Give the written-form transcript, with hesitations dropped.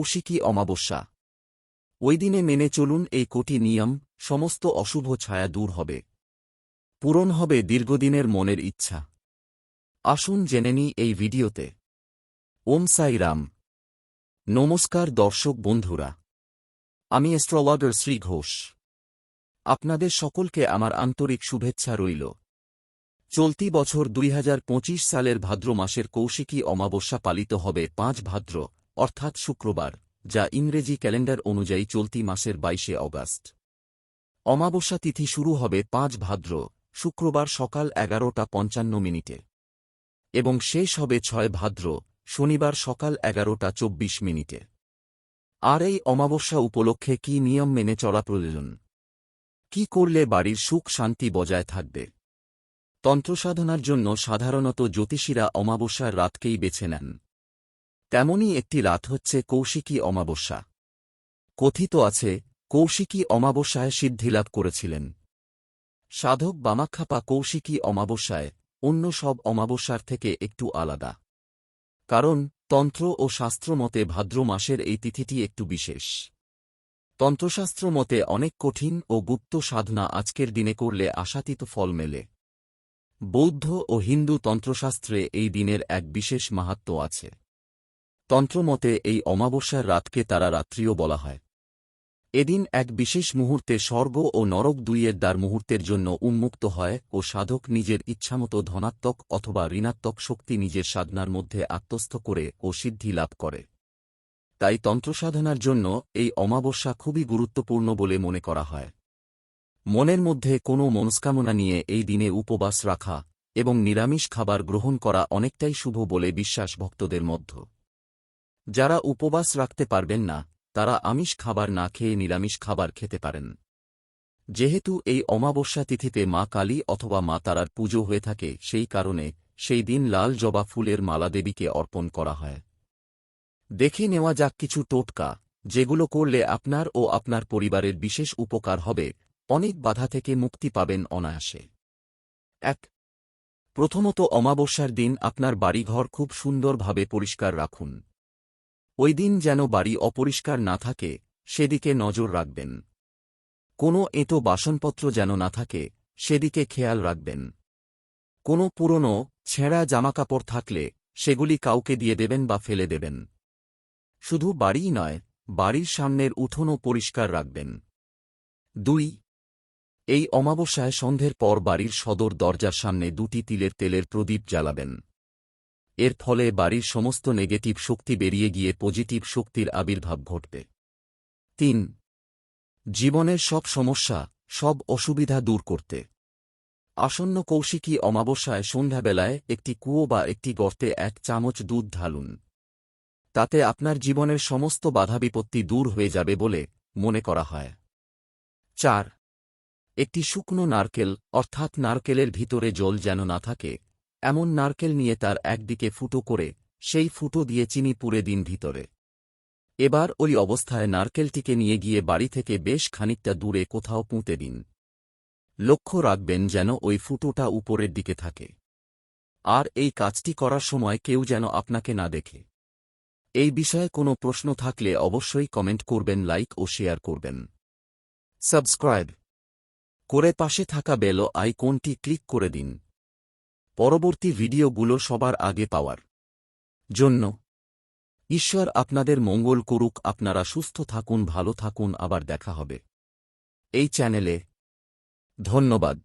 কৌশিকী অমাবস্যা। ওই দিনে মেনে চলুন এই কোটি নিয়ম, সমস্ত অশুভ ছায়া দূর হবে, পূরণ হবে দীর্ঘদিনের মনের ইচ্ছা। আসুন জেনে নিই এই ভিডিওতে। ওম সাই রাম। নমস্কার দর্শক বন্ধুরা, আমি অ্যাস্ট্রোলজার শ্রী ঘোষ। আপনাদের সকলকে আমার আন্তরিক শুভেচ্ছা রইল। চলতি বছর 2025 সালের ভাদ্র মাসের কৌশিকী অমাবস্যা পালিত হবে 5 ভাদ্র, অর্থাৎ শুক্রবার, যা ইংরেজি ক্যালেন্ডার অনুযায়ী চলতি মাসের 22 অগাস্ট। অমাবস্যা তিথি শুরু হবে 5 ভাদ্র, শুক্রবার সকাল 11:55 এবং শেষ হবে 6 ভাদ্র, শনিবার সকাল 11:24। আর এই অমাবস্যা উপলক্ষে কী নিয়ম মেনে চলা প্রয়োজন? কি করলে বাড়ির সুখ শান্তি বজায় থাকবে? তন্ত্রসাধনার জন্য সাধারণত জ্যোতিষীরা অমাবস্যার রাতকেই বেছে নেন। তেমনই একটি রাত হচ্ছে কৌশিকী অমাবস্যা। কথিত আছে, কৌশিকী অমাবস্যায় সিদ্ধিলাভ করেছিলেন সাধক বামাখ্যাপা। কৌশিকী অমাবস্যায় অন্য সব অমাবস্যার থেকে একটু আলাদা, কারণ তন্ত্র ও শাস্ত্র মতে ভাদ্র মাসের এই তিথিটি একটু বিশেষ। তন্ত্রশাস্ত্র মতে অনেক কঠিন ও গুপ্ত সাধনা আজকের দিনে করলে আশাতীত ফল মেলে। বৌদ্ধ ও হিন্দু তন্ত্রশাস্ত্রে এই দিনের এক বিশেষ মাহাত্ম্য আছে। তন্ত্রমতে এই অমাবস্যার রাতকে তারা রাত্রিও বলা হয়। এদিন এক বিশেষ মুহূর্তে স্বর্গ ও নরক দুইয়ের দ্বার মুহূর্তের জন্য উন্মুক্ত হয় ও সাধক নিজের ইচ্ছামতো ধনাত্মক অথবা ঋণাত্মক শক্তি নিজের সাধনার মধ্যে আত্মস্থ করে ও সিদ্ধি লাভ করে। তাই তন্ত্রসাধনার জন্য এই অমাবস্যা খুবই গুরুত্বপূর্ণ বলে মনে করা হয়। মনের মধ্যে কোনো মনস্কামনা নিয়ে এই দিনে উপবাস রাখা এবং নিরামিষ খাবার গ্রহণ করা অনেকটাই শুভ বলে বিশ্বাস ভক্তদের মধ্যে। যারা উপবাস রাখতে পারবেন না, তারা আমিষ খাবার না খেয়ে নিরামিষ খাবার খেতে পারেন। যেহেতু এই অমাবস্যা তিথিতে মা কালী অথবা মা তারার পুজো হয়ে থাকে, সেই কারণে সেই দিন লাল জবা ফুলের মালা দেবীকে অর্পণ করা হয়। দেখে নেওয়া যাক কিছু টোটকা, যেগুলো করলে আপনার ও আপনার পরিবারের বিশেষ উপকার হবে, অনেক বাধা থেকে মুক্তি পাবেন অনায়াসে। 1. প্রথমত, অমাবস্যার দিন আপনার বাড়িঘর খুব সুন্দরভাবে পরিষ্কার রাখুন। ওই দিন যেন বাড়ি অপরিষ্কার না থাকে, সেদিকে নজর রাখবেন। কোনো এঁটো বাসনপত্র যেন না থাকে, সেদিকে খেয়াল রাখবেন। কোনো পুরনো ছেঁড়া জামাকাপড় থাকলে সেগুলি কাউকে দিয়ে দেবেন বা ফেলে দেবেন। শুধু বাড়িই নয়, বাড়ির সামনের উঠোনও পরিষ্কার রাখবেন। 2. এই অমাবস্যায় সন্ধ্যের পর বাড়ির সদর দরজার সামনে 2টি তিলের তেলের প্রদীপ জ্বালাবেন। এর ফলে বাড়ির সমস্ত নেগেটিভ শক্তি বেরিয়ে গিয়ে পজিটিভ শক্তির আবির্ভাব ঘটবে। 3. জীবনের সব সমস্যা, সব অসুবিধা দূর করতে আসন্ন কৌশিকী অমাবস্যায় সন্ধ্যাবেলায় একটি কুয়ো বা একটি গর্তে 1 চামচ দুধ ঢালুন। তাতে আপনার জীবনের সমস্ত বাধাবিপত্তি দূর হয়ে যাবে বলে মনে করা হয়। 4. একটি শুকনো নারকেল, অর্থাৎ নারকেলের ভিতরে জল যেন না থাকে, এমন নারকেল নিয়ে তার একদিকে ফুটো করে সেই ফুটো দিয়ে চিনি পুরে দিন ভিতরে। এবার ওই অবস্থায় নারকেলটিকে নিয়ে গিয়ে বাড়ি থেকে বেশ খানিকটা দূরে কোথাও পুঁতে দিন। লক্ষ্য রাখবেন যেন ওই ফুটোটা উপরের দিকে থাকে। আর এই কাজটি করার সময় কেউ যেন আপনাকে না দেখে। এই বিষয়ে কোনো প্রশ্ন থাকলে অবশ্যই কমেন্ট করবেন, লাইক ও শেয়ার করবেন। সাবস্ক্রাইব করে পাশে থাকা বেল আইকনটি ক্লিক করে দিন পরবর্তী ভিডিওগুলো সবার আগে পাওয়ার জন্য। ঈশ্বর আপনাদের মঙ্গল করুক। আপনারা সুস্থ থাকুন, ভালো থাকুন। আবার দেখা হবে এই চ্যানেলে। ধন্যবাদ।